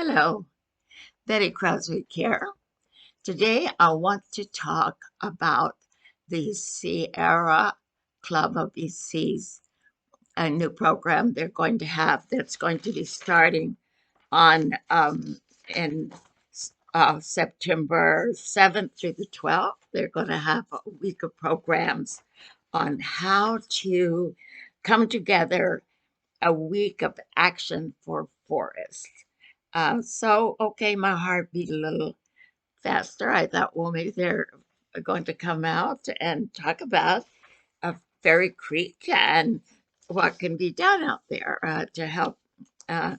Hello, Betty Crosby here. Today I want to talk about the Sierra Club of BC's a new program they're going to have that's going to be starting on in September 7th through the 12th. They're going to have a week of programs on how to come together, a week of action for forests. Okay, my heart beat a little faster. I thought, well, maybe they're going to come out and talk about Fairy Creek and what can be done out there to uh,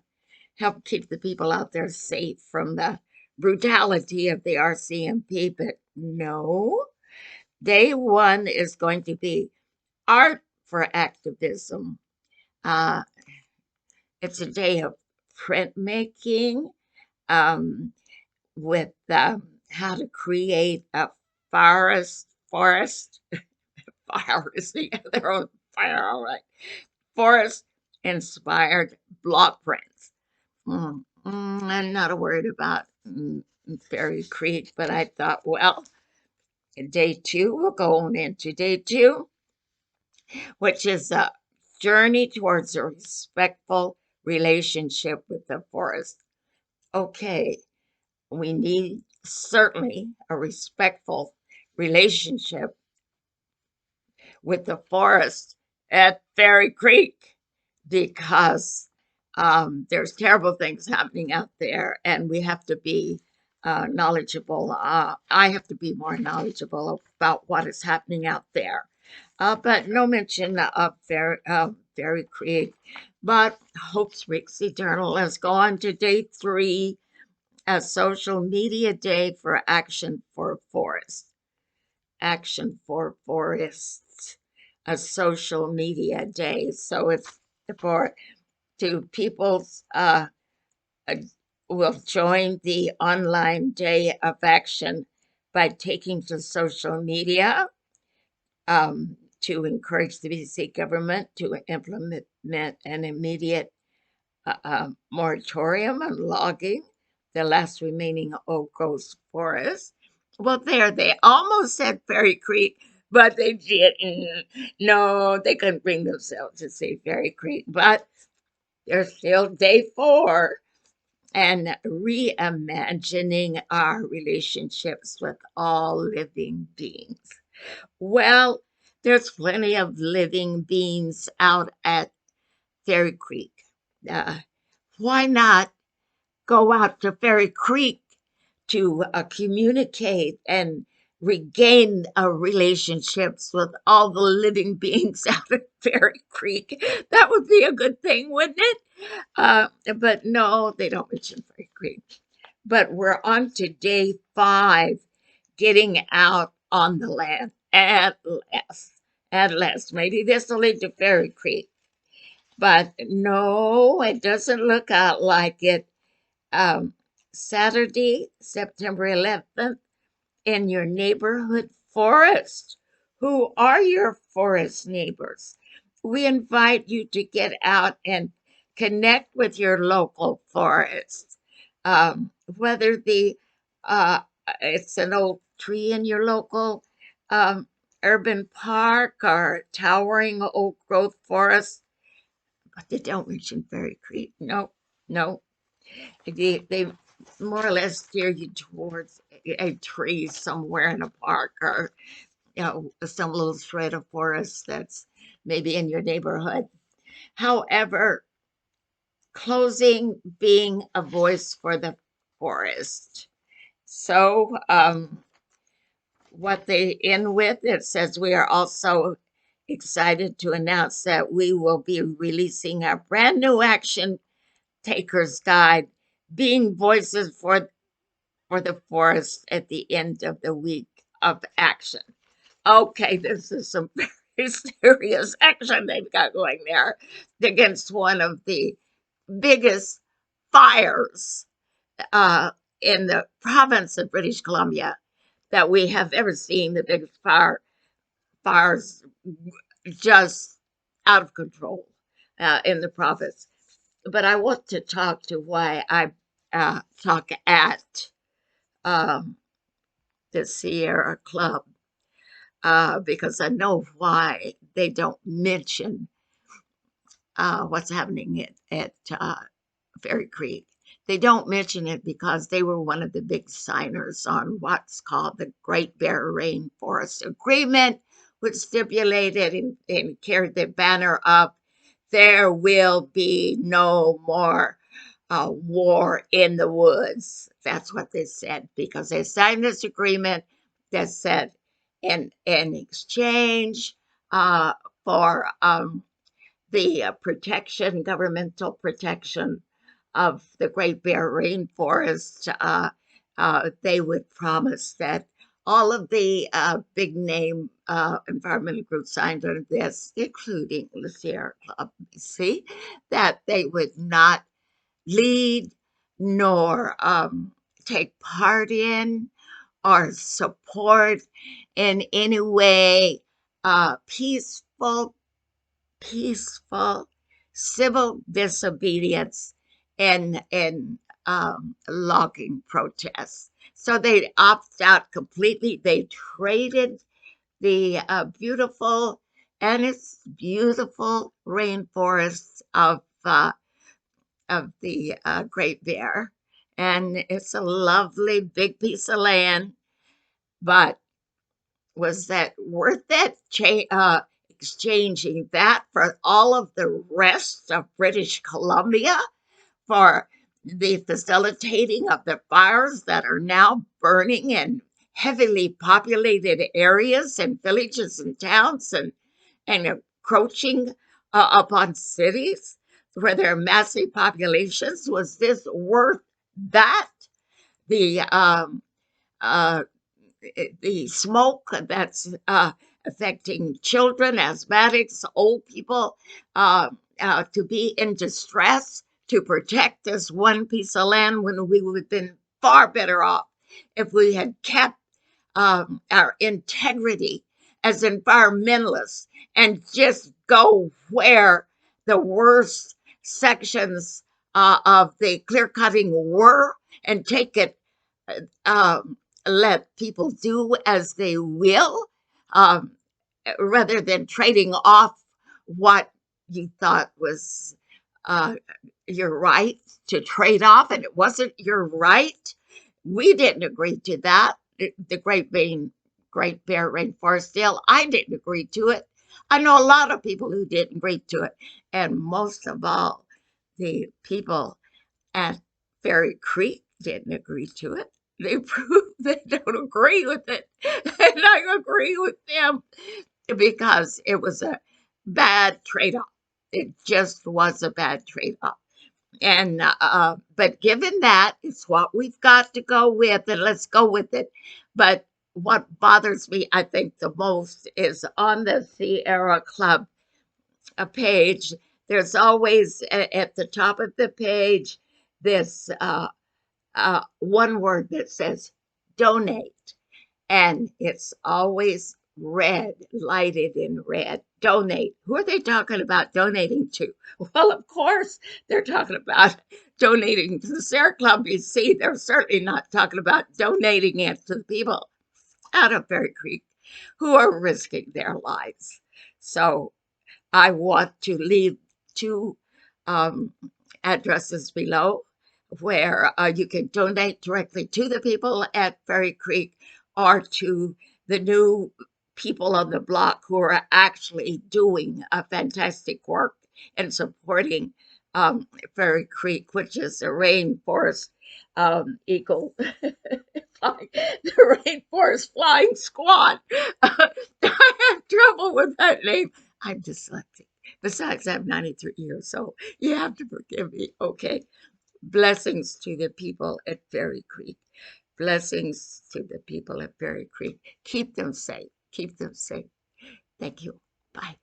help keep the people out there safe from the brutality of the RCMP. But no, day one is going to be art for activism. Uh, it's a day of printmaking, um, with how to create a forest forest, they have their own fire, all right, forest inspired block prints. I'm not worried about Fairy Creek, but I thought, well, day two, we'll go on into day two, which is a journey towards a respectful relationship with the forest. Okay, we need certainly a respectful relationship with the forest at Fairy Creek because there's terrible things happening out there, and we have to be knowledgeable. I have to be more knowledgeable about what is happening out there. But no mention of Fairy Creek. But Hope's Rixie Journal has gone to day three, a social media day for Action for Forests. Action for Forests, a social media day. So it's for to people's uh, will join the online day of action by taking to social media to encourage the BC government to implement an immediate moratorium on logging the last remaining old growth forest. Well, there they almost said Fairy Creek, but they didn't. No, they couldn't bring themselves to say Fairy Creek, but there's still day four and reimagining our relationships with all living beings. Well, there's plenty of living beings out at Fairy Creek. Uh, why not go out to Fairy Creek to communicate and regain relationships with all the living beings out at Fairy Creek? That would be a good thing, wouldn't it? But no, they don't mention Fairy Creek. But we're on to day five, getting out on the land at last. At last, maybe this will lead to Fairy Creek. But no, it doesn't look out like it. um, Saturday, September 11th, in your neighborhood forest. Who are your forest neighbors? We invite you to get out and connect with your local forest. Whether uh, it's an old tree in your local um, urban park or towering old growth forest, but they don't mention Fairy Creek. No, no, they more or less steer you towards a tree somewhere in a park or some little shred of forest that's maybe in your neighborhood. However, closing being a voice for the forest. So what they end with, it says we are also excited to announce that we will be releasing a brand new action taker's guide, being voices for the forest at the end of the week of action. Okay, this is some very serious action they've got going there against one of the biggest fires uh, in the province of British Columbia that we have ever seen. The biggest fires just out of control in the province. But I want to talk to why talk at um, the Sierra Club because I know why they don't mention what's happening at Fairy Creek. They don't mention it because they were one of the big signers on what's called the Great Bear Rainforest Agreement, which stipulated and carried the banner up, there will be no more war in the woods. That's what they said because they signed this agreement that said in exchange uh, for the protection, governmental protection of the Great Bear Rainforest, they would promise that all of the big name environmental groups signed on this, including the Sierra Club, see, that they would not lead nor take part in or support in any way peaceful civil disobedience and logging protests. So they opt out completely. They traded the beautiful and it's beautiful rainforests of the Great Bear, and it's a lovely big piece of land. But was that worth it? Exchanging that for all of the rest of British Columbia, for the facilitating of the fires that are now burning in heavily populated areas and villages and towns and encroaching upon cities where there are massive populations? Was this worth that? The uh, the smoke that's affecting children, asthmatics, old people, to be in distress to protect this one piece of land when we would have been far better off if we had kept our integrity as environmentalists and just go where the worst sections of the clear cutting were and take it um, let people do as they will, um, rather than trading off what you thought was uh, your right to trade off, and it wasn't your right. We didn't agree to that. The Great Bear Rainforest Deal, I didn't agree to it. I know a lot of people who didn't agree to it, and most of all, the people at Fairy Creek didn't agree to it. They proved they don't agree with it. And I agree with them because it was a bad trade off. It just was a bad trade off. And, but given that, it's what we've got to go with, and let's go with it. But what bothers me, I think, the most is on the Sierra Club page, there's always at the top of the page this one word that says donate, and it's always red, lighted in red. Donate. Who are they talking about donating to? Well, of course, they're talking about donating to the Sierra Club. You see, they're certainly not talking about donating it to the people out of Fairy Creek who are risking their lives. So I want to leave two um, addresses below where you can donate directly to the people at Fairy Creek or to the new people on the block who are actually doing a fantastic work and supporting Fairy Creek, which is a rainforest eagle, the Rainforest Flying Squad. I have trouble with that name. I'm dyslexic. Besides, I'm 93 years old. You have to forgive me, okay? Blessings to the people at Fairy Creek. Blessings to the people at Fairy Creek. Keep them safe. Keep them safe. Thank you. Bye.